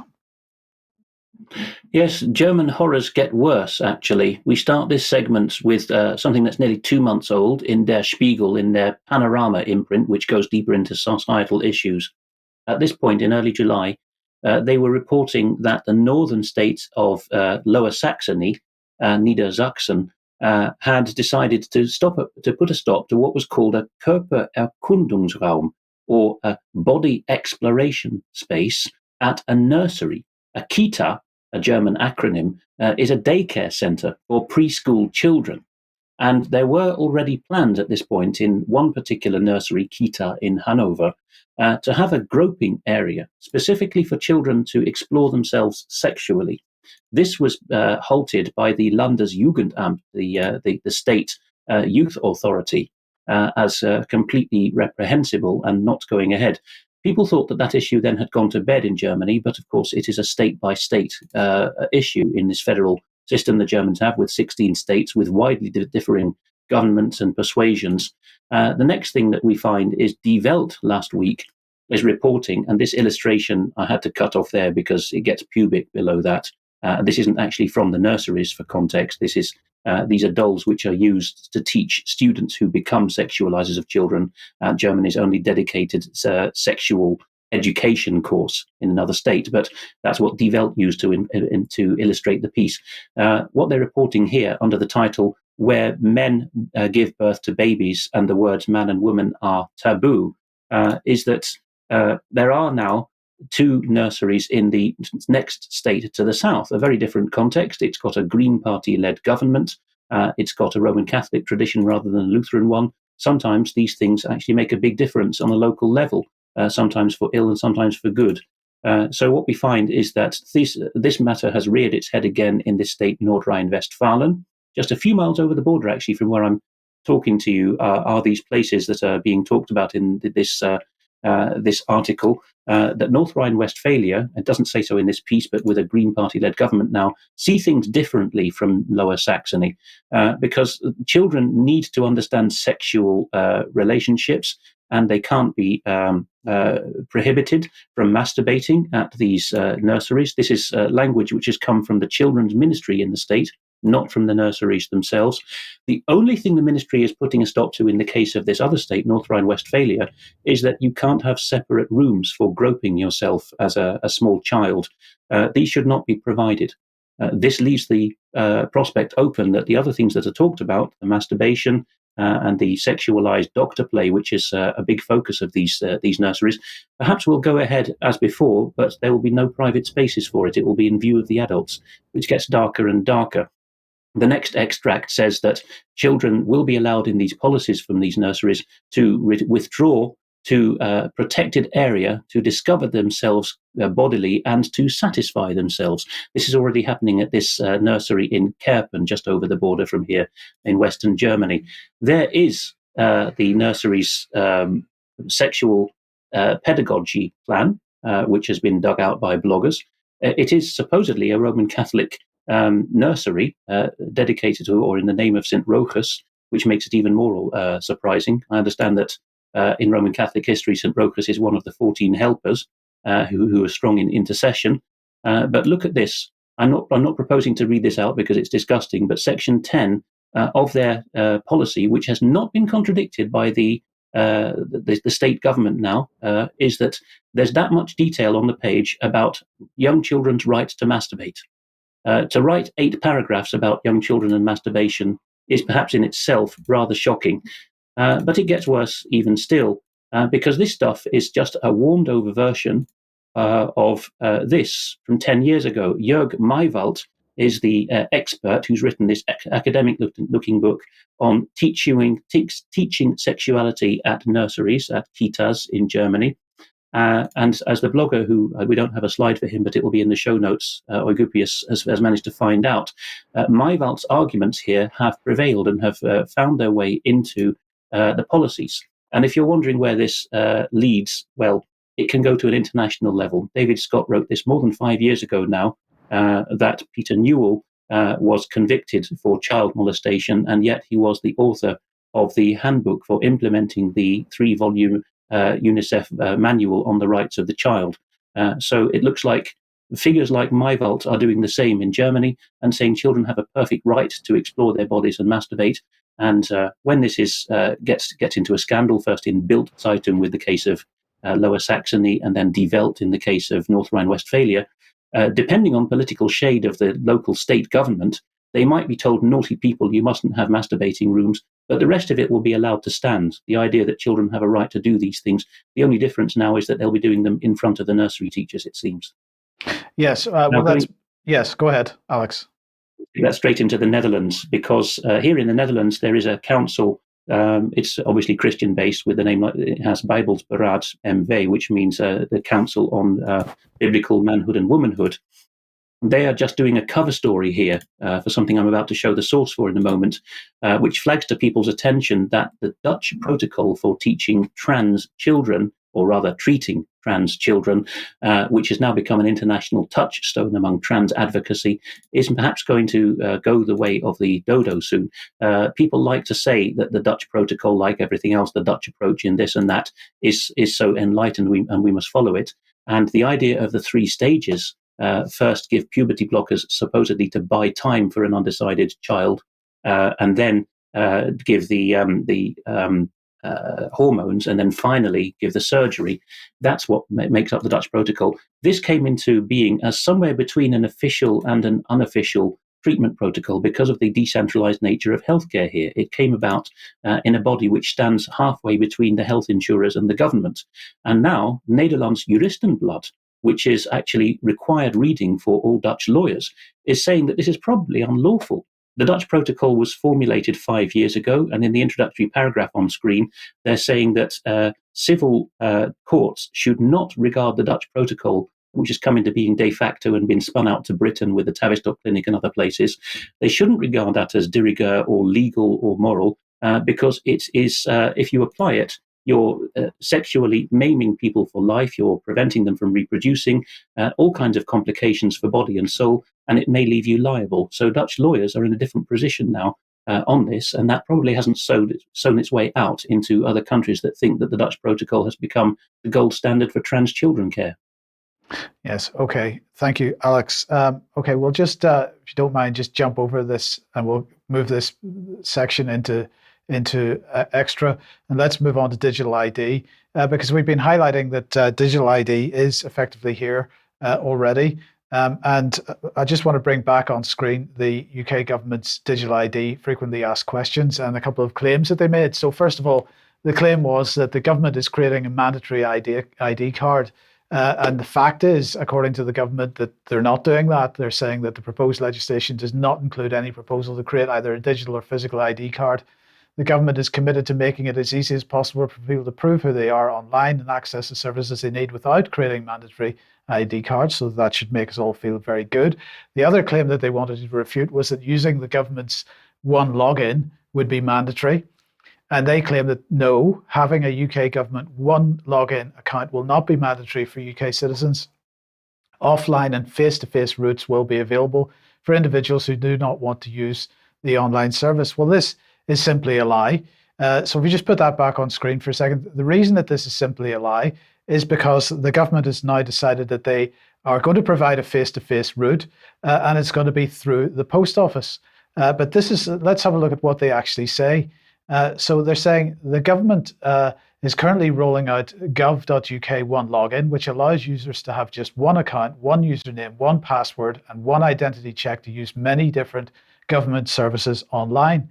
Yes, German horrors get worse, actually. We start this segment with something that's nearly 2 months old in Der Spiegel, in their Panorama imprint, which goes deeper into societal issues. At this point in early July, they were reporting that the northern states of Lower Saxony, Niedersachsen, had decided to put a stop to what was called a Körpererkundungsraum, or a body exploration space, at a nursery. A Kita, a German acronym, is a daycare center for preschool children. And there were already plans at this point in one particular nursery, Kita in Hanover, to have a groping area specifically for children to explore themselves sexually. This was halted by the Landesjugendamt, the state youth authority, as completely reprehensible and not going ahead. People thought that issue then had gone to bed in Germany, but of course it is a state-by-state issue in this federal system the Germans have, with 16 states with widely differing governments and persuasions. The next thing that we find is Die Welt last week is reporting, and this illustration I had to cut off there because it gets pubic below that. This isn't actually from the nurseries for context. These are dolls which are used to teach students who become sexualizers of children. Germany's only dedicated sexual education course in another state, but that's what Die Welt used to illustrate the piece. What they're reporting here under the title, Where Men Give Birth to Babies and the Words Man and Woman Are Taboo, is that there are now 2 nurseries in the next state to the south, a very different context. It's got a Green Party-led government. it's got a Roman Catholic tradition rather than a Lutheran one. Sometimes these things actually make a big difference on a local level, sometimes for ill and sometimes for good. So what we find is that this matter has reared its head again in this state, Nordrhein-Westfalen. Just a few miles over the border, actually, from where I'm talking to you, are these places that are being talked about in this article, that North Rhine-Westphalia, it doesn't say so in this piece, but with a Green Party-led government now, see things differently from Lower Saxony, because children need to understand sexual relationships, and they can't be prohibited from masturbating at these nurseries. This is language which has come from the children's ministry in the state, not from the nurseries themselves. The only thing the ministry is putting a stop to in the case of this other state, North Rhine-Westphalia, is that you can't have separate rooms for groping yourself as a small child. These should not be provided. This leaves the prospect open that the other things that are talked about, the masturbation and the sexualized doctor play, which is a big focus of these nurseries, perhaps will go ahead as before, but there will be no private spaces for it. It will be in view of the adults, which gets darker and darker. The next extract says that children will be allowed in these policies from these nurseries to withdraw to a protected area to discover themselves bodily and to satisfy themselves. This is already happening at this nursery in Kerpen, just over the border from here in Western Germany. There is the nursery's sexual pedagogy plan, which has been dug out by bloggers. It is supposedly a Roman Catholic nursery dedicated to, or in the name of St. Rochus, which makes it even more surprising. I understand that in Roman Catholic history, St. Rochus is one of the 14 helpers who are strong in intercession. But look at this. I'm not proposing to read this out because it's disgusting, but Section 10 of their policy, which has not been contradicted by the state government now, is that there's that much detail on the page about young children's right to masturbate. To write 8 paragraphs about young children and masturbation is perhaps in itself rather shocking. But it gets worse even still, because this stuff is just a warmed-over version of this from 10 years ago. Jörg Maywald is the expert who's written this academic-looking book on teaching sexuality at nurseries, at Kitas in Germany. And as the blogger, who we don't have a slide for him, but it will be in the show notes, Eugupius has managed to find out, Maywald's arguments here have prevailed and have found their way into the policies. And if you're wondering where this leads, well, it can go to an international level. David Scott wrote this more than 5 years ago now, that Peter Newell was convicted for child molestation, and yet he was the author of the handbook for implementing the 3-volume UNICEF manual on the rights of the child. So it looks like figures like Maywald are doing the same in Germany and saying children have a perfect right to explore their bodies and masturbate. And when this gets into a scandal, first in Bild Zeitung with the case of Lower Saxony, and then Die Welt in the case of North Rhine-Westphalia, depending on political shade of the local state government, they might be told, naughty people, you mustn't have masturbating rooms, but the rest of it will be allowed to stand. The idea that children have a right to do these things, the only difference now is that they'll be doing them in front of the nursery teachers, it seems. Yes, yes, go ahead, Alex. That's straight into the Netherlands, because here in the Netherlands, there is a council. It's obviously Christian-based with the name, it has Bijbelsberaad MV, which means the Council on Biblical Manhood and Womanhood. They are just doing a cover story here for something I'm about to show the source for in a moment, which flags to people's attention that the Dutch protocol for teaching trans children, or rather treating trans children, which has now become an international touchstone among trans advocacy, is perhaps going to go the way of the dodo soon. People like to say that the Dutch protocol, like everything else, the Dutch approach in this and that, is so enlightened and we must follow it. And the idea of the 3 stages, first give puberty blockers supposedly to buy time for an undecided child, and then give the hormones, and then finally give the surgery. That's what makes up the Dutch protocol. This came into being as somewhere between an official and an unofficial treatment protocol because of the decentralized nature of healthcare here. It came about in a body which stands halfway between the health insurers and the government. And now, Nederlands Juristenblad, which is actually required reading for all Dutch lawyers, is saying that this is probably unlawful. The Dutch protocol was formulated 5 years ago, and in the introductory paragraph on screen, they're saying that civil courts should not regard the Dutch protocol, which has come into being de facto and been spun out to Britain with the Tavistock Clinic and other places. They shouldn't regard that as de rigueur or legal or moral, because it is, if you apply it, you're sexually maiming people for life, you're preventing them from reproducing, all kinds of complications for body and soul, and it may leave you liable. So Dutch lawyers are in a different position now on this, and that probably hasn't sown its way out into other countries that think that the Dutch protocol has become the gold standard for trans children care. Yes. Okay. Thank you, Alex. Okay. We'll just, if you don't mind, just jump over this and we'll move this section into extra, and let's move on to digital ID, because we've been highlighting that digital ID is effectively here already. And I just want to bring back on screen the UK government's digital ID frequently asked questions and a couple of claims that they made. So first of all, the claim was that the government is creating a mandatory ID card. And the fact is, according to the government, that they're not doing that. They're saying that the proposed legislation does not include any proposal to create either a digital or physical ID card. The government is committed to making it as easy as possible for people to prove who they are online and access the services they need without creating mandatory ID cards. So that should make us all feel very good. The other claim that they wanted to refute was that using the government's one login would be mandatory. And they claim that no, having a UK government one login account will not be mandatory for UK citizens. Offline and face-to-face routes will be available for individuals who do not want to use the online service. Well, this is simply a lie. So if we just put that back on screen for a second, the reason that this is simply a lie is because the government has now decided that they are going to provide a face-to-face route, and it's going to be through the post office. But let's have a look at what they actually say. So they're saying the government is currently rolling out gov.uk one login, which allows users to have just one account, one username, one password, and one identity check to use many different government services online.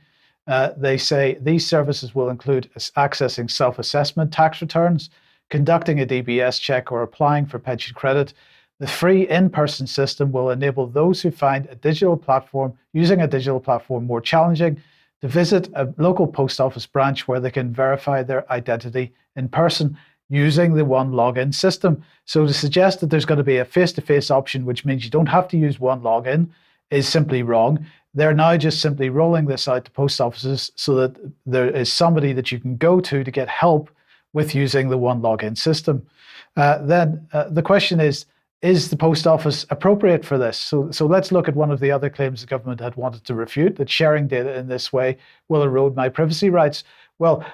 They say these services will include accessing self-assessment tax returns, conducting a DBS check, or applying for pension credit. The free in-person system will enable those who find using a digital platform more challenging to visit a local post office branch where they can verify their identity in person using the one login system. So to suggest that there's going to be a face-to-face option, which means you don't have to use one login, is simply wrong. They're now just simply rolling this out to post offices so that there is somebody that you can go to get help with using the one login system. Then the question is the post office appropriate for this? So let's look at one of the other claims the government had wanted to refute, that sharing data in this way will erode my privacy rights. Well,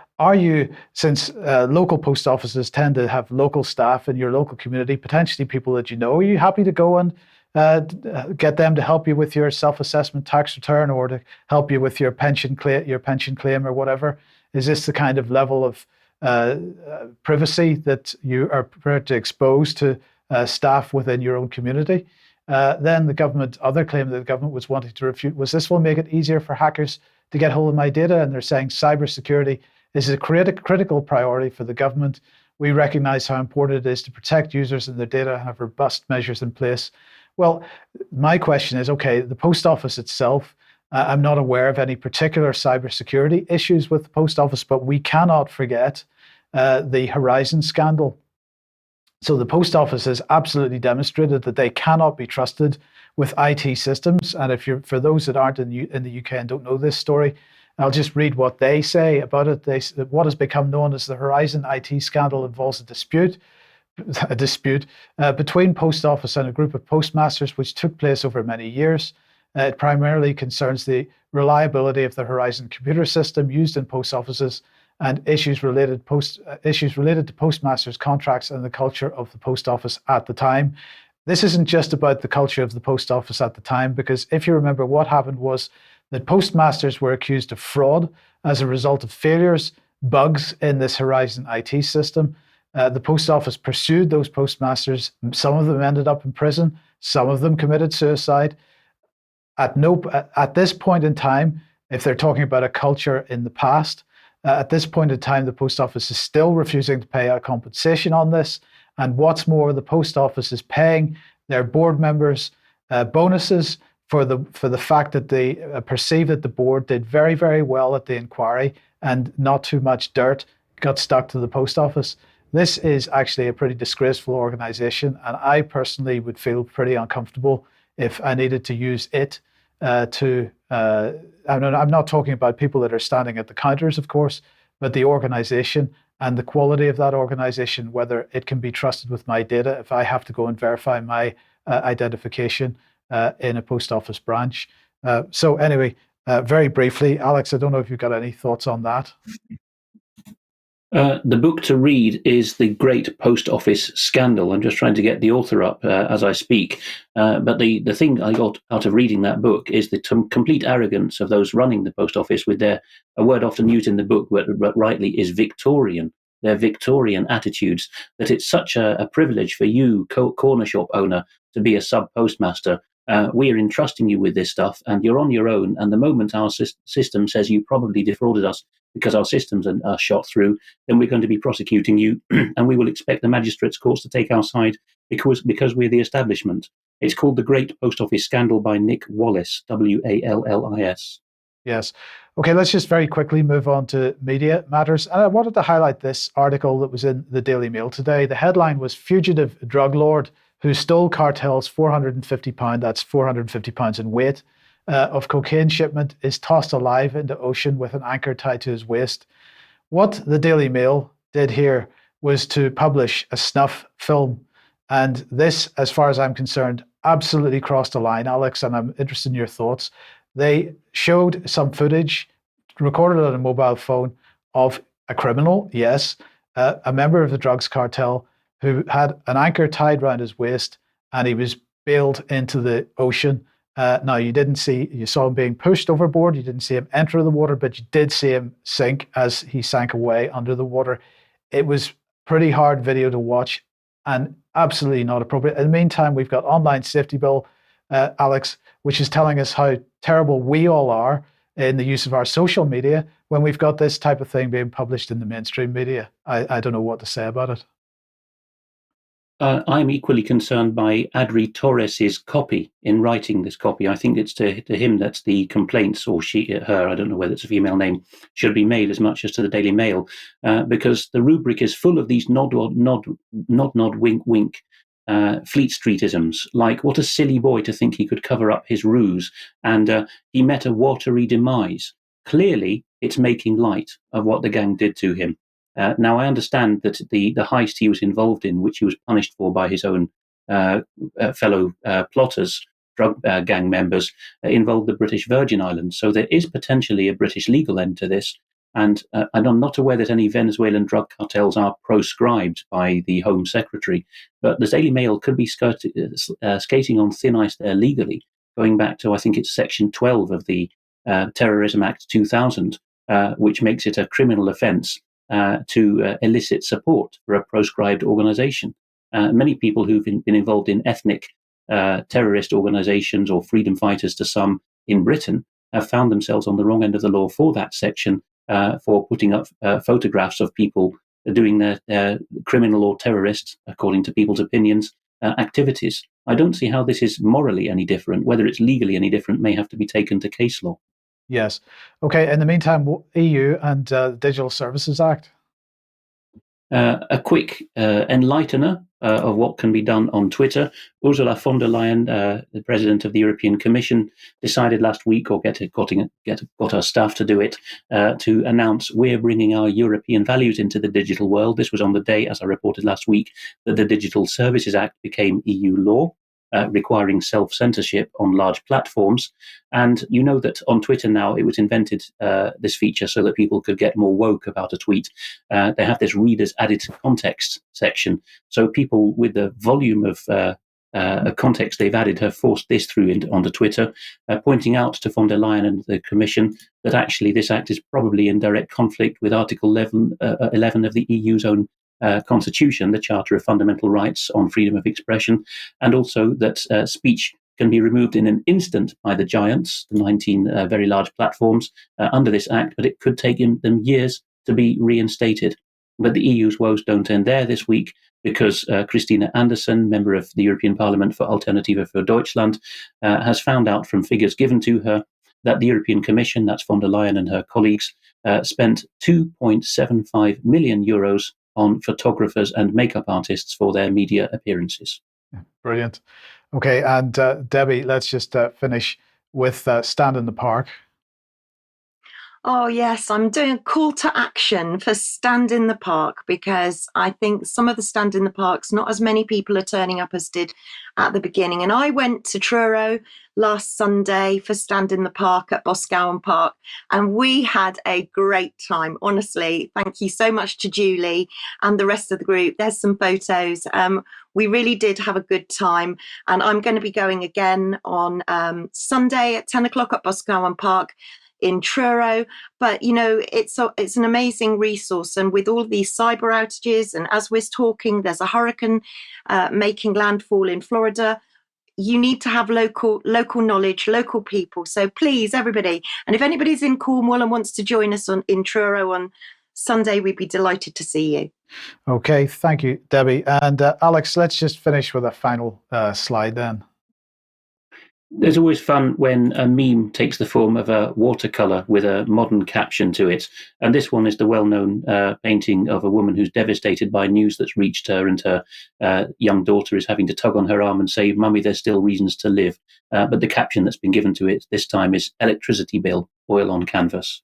since local post offices tend to have local staff in your local community, potentially people that you know, are you happy to go and get them to help you with your self-assessment tax return or to help you with your pension claim or whatever? Is this the kind of level of privacy that you are prepared to expose to staff within your own community? Then the other claim that the government was wanting to refute was this will make it easier for hackers to get hold of my data. And they're saying cybersecurity is a critical priority for the government. We recognize how important it is to protect users and their data and have robust measures in place. Well, my question is, okay, the post office itself, I'm not aware of any particular cybersecurity issues with the post office, but we cannot forget the Horizon scandal. So the post office has absolutely demonstrated that they cannot be trusted with IT systems. And for those that aren't in the UK and don't know this story, I'll just read what they say about it. What has become known as the Horizon IT scandal involves a dispute between post office and a group of postmasters, which took place over many years. It primarily concerns the reliability of the Horizon computer system used in post offices and issues related to postmasters' contracts and the culture of the post office at the time. This isn't just about the culture of the post office at the time, because if you remember, what happened was that postmasters were accused of fraud as a result of failures, bugs in this Horizon IT system. The post office pursued those postmasters. Some of them ended up in prison. Some of them committed suicide. At this point in time, if they're talking about a culture in the past, at this point in time, the post office is still refusing to pay out compensation on this. And what's more, the post office is paying their board members bonuses for the fact that they perceive that the board did very, very well at the inquiry and not too much dirt got stuck to the post office. This is actually a pretty disgraceful organization, and I personally would feel pretty uncomfortable if I needed to use it I'm not talking about people that are standing at the counters, of course, but the organization and the quality of that organization, whether it can be trusted with my data if I have to go and verify my identification in a post office branch. So anyway, very briefly, Alex, I don't know if you've got any thoughts on that. The book to read is The Great Post Office Scandal. I'm just trying to get the author up as I speak. But the thing I got out of reading that book is the complete arrogance of those running the post office with a word often used in the book, but rightly is Victorian. Their Victorian attitudes, that it's such a privilege for you, corner shop owner, to be a sub-postmaster. We are entrusting you with this stuff and you're on your own. And the moment our system says you probably defrauded us because our systems are shot through, then we're going to be prosecuting you and we will expect the magistrates' courts to take our side because we're the establishment. It's called The Great Post Office Scandal by Nick Wallis, Wallis. Yes. Okay, let's just very quickly move on to media matters. And I wanted to highlight this article that was in the Daily Mail today. The headline was Fugitive Drug Lord who stole cartel's £450, that's £450 in weight, of cocaine shipment is tossed alive into ocean with an anchor tied to his waist. What the Daily Mail did here was to publish a snuff film. And this, as far as I'm concerned, absolutely crossed the line, Alex, and I'm interested in your thoughts. They showed some footage recorded on a mobile phone of a criminal, yes, a member of the drugs cartel who had an anchor tied around his waist and he was bailed into the ocean. Now, you saw him being pushed overboard. You didn't see him enter the water, but you did see him sink as he sank away under the water. It was pretty hard video to watch and absolutely not appropriate. In the meantime, we've got online safety bill, Alex, which is telling us how terrible we all are in the use of our social media when we've got this type of thing being published in the mainstream media. I don't know what to say about it. I'm equally concerned by Adri Torres's copy in writing this copy. I think it's to him that the complaints, or her, I don't know whether it's a female name, should be made as much as to the Daily Mail, because the rubric is full of these nod, wink, wink, Fleet Streetisms, like what a silly boy to think he could cover up his ruse, and he met a watery demise. Clearly, it's making light of what the gang did to him. Now, I understand that the heist he was involved in, which he was punished for by his own fellow plotters, drug gang members, involved the British Virgin Islands. So there is potentially a British legal end to this. And I'm not aware that any Venezuelan drug cartels are proscribed by the Home Secretary. But the Daily Mail could be skating on thin ice there legally, going back to, I think it's Section 12 of the Terrorism Act 2000, which makes it a criminal offence to elicit support for a proscribed organization. Many people who've been involved in ethnic terrorist organizations or freedom fighters to some in Britain have found themselves on the wrong end of the law for that section, for putting up photographs of people doing their criminal or terrorist, according to people's opinions, activities. I don't see how this is morally any different. Whether it's legally any different may have to be taken to case law. Yes. Okay. In the meantime, EU and the Digital Services Act. A quick enlightener of what can be done on Twitter. Ursula von der Leyen, the president of the European Commission, decided last week, or got her staff to do it, to announce we're bringing our European values into the digital world. This was on the day, as I reported last week, that the Digital Services Act became EU law. Requiring self-censorship on large platforms. And you know that on Twitter now, it was invented, this feature, so that people could get more woke about a tweet. They have this readers added context section. So people with the volume of context they've added have forced this through onto Twitter, pointing out to von der Leyen and the Commission that actually this act is probably in direct conflict with Article 11 of the EU's own Constitution, the Charter of Fundamental Rights on freedom of expression, and also that speech can be removed in an instant by the giants, the 19 very large platforms, under this act, but it could take them years to be reinstated. But the EU's woes don't end there. This week, because Christina Anderson, member of the European Parliament for Alternative for Deutschland, has found out from figures given to her that the European Commission, that's von der Leyen and her colleagues, spent 2.75 million euros on photographers and makeup artists for their media appearances. Brilliant. Okay, and Debi, let's just finish with Stand in the Park. Oh, yes, I'm doing a call to action for Stand in the Park, because I think some of the Stand in the Parks, not as many people are turning up as did at the beginning. And I went to Truro last Sunday for Stand in the Park at Boscawen Park, and we had a great time. Honestly, thank you so much to Julie and the rest of the group. There's some photos. We really did have a good time, and I'm going to be going again on Sunday at 10 o'clock at Boscawen Park in Truro. But you know, it's an amazing resource, and with all these cyber outages, and as we're talking, there's a hurricane making landfall in Florida. You need to have local knowledge, local people. So please, everybody, and if anybody's in Cornwall and wants to join us in Truro on Sunday, we'd be delighted to see you. Okay, thank you, Debi. And Alex, let's just finish with a final slide then. There's always fun when a meme takes the form of a watercolor with a modern caption to it. And this one is the well-known painting of a woman who's devastated by news that's reached her, and her young daughter is having to tug on her arm and say, "Mummy, there's still reasons to live." But the caption that's been given to it this time is "Electricity bill, oil on canvas."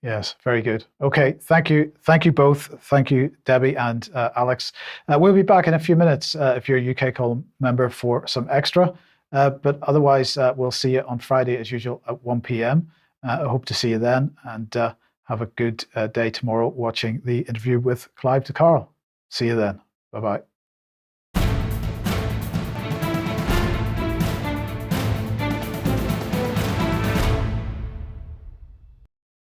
Yes, very good. Okay, thank you. Thank you both. Thank you, Debi and Alex. We'll be back in a few minutes if you're a UK Column member for some extra. But otherwise, we'll see you on Friday as usual at 1 p.m. I hope to see you then, and have a good day tomorrow watching the interview with Clive de Carl. See you then. Bye-bye.